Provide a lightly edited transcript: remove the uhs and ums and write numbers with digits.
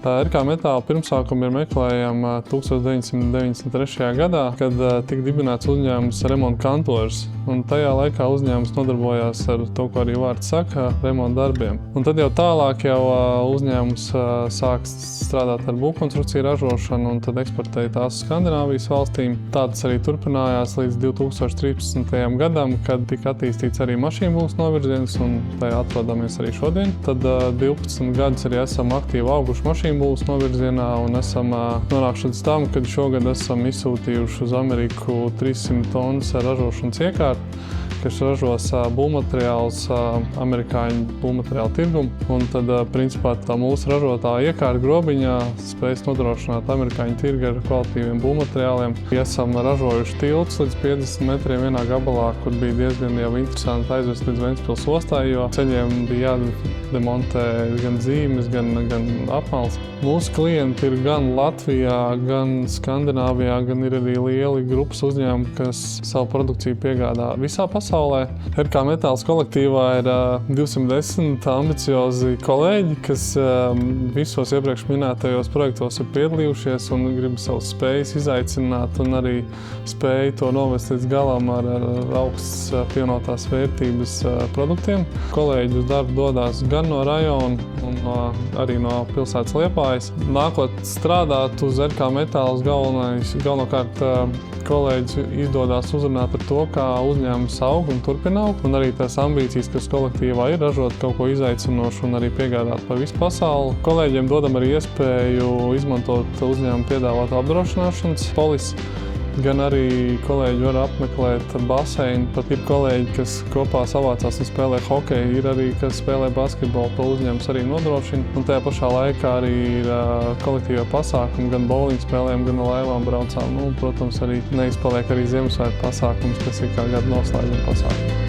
RK Metāla pirmsākumi ir meklējami 1993. gadā, kad tika dibināts uzņēmums Remonta Kantors. Un tajā laikā uzņēmums nodarbojās ar to, ko arī vārds saka, remonta darbiem. Un tad jau tālāk uzņēmums sāk strādāt ar būvkonstrukciju ražošanu un tad eksportēja tās uz Skandināvijas valstīm. Tāds arī turpinājās līdz 2013. gadam, kad tika attīstīts arī mašīnbūves novirziens un tajā atrodamies arī šodien. Tad 12 gadus arī esam aktīvi auguši mašīnbūves novirzienā un esam nonākuši līdz tam, kad šogad esam izsūtījuši uz Ameriku 300 tonnas ražošanas iekārtu, kas ražos būvmateriālus amerikāņu būvmateriālu tirgumu. Un tad, principā, tā mūsu ražotā iekārta grobiņā spējas nodrošināt amerikāņu tirgu ar kvalitīviem būvmateriāliem. Esam ražojuši tiltus līdz 50 metriem vienā gabalā, kur bija diezgan jau interesanti aizvest līdz Ventspils ostai, jo ceļiem bija jādemontē gan zīmes, gan apmals. Mūsu klienti ir gan Latvijā, gan Skandināvijā, gan ir arī lieli grupas uzņēmumi, kas savu produkciju piegādā visā pasaulē. RK Metāls kolektīvā ir 210 ambiciozi kolēģi, kas visos iepriekš minētajos projektos ir piedalījušies un grib savas spējas izaicināt un arī spēju to novest līdz galam ar augstas pievienotās vērtības produktiem. Kolēģi uz darbu dodās gan no rajona un arī no pilsētas Liepājas. Nākot strādāt uz RK Metāls galvenokārt kolēģis izdodās uzrunāt par to, kā uzņēmums aug un turpina augt, un arī tās ambīcijas, kas kolektīvā ir, ražot kaut ko izaicinošu un arī piegādāt pa visu pasauli. Kolēģiem dodam arī iespēju izmantot uzņēmumu piedāvātu apdrošināšanas polisi, gan arī kolēģi var apmeklēt baseinu. Pat ir kolēģi, kas kopā savācās un spēlē hokeju, ir arī, kas spēlē basketbolu, to uzņēmums arī nodrošina. Un tajā pašā laikā arī ir kolektīvie pasākumi, gan bowling spēlēm, gan laivām braucām. Nu, protams, arī neizpaliek arī Ziemassvētku pasākums, kas ir kā gada noslēguma pasākums.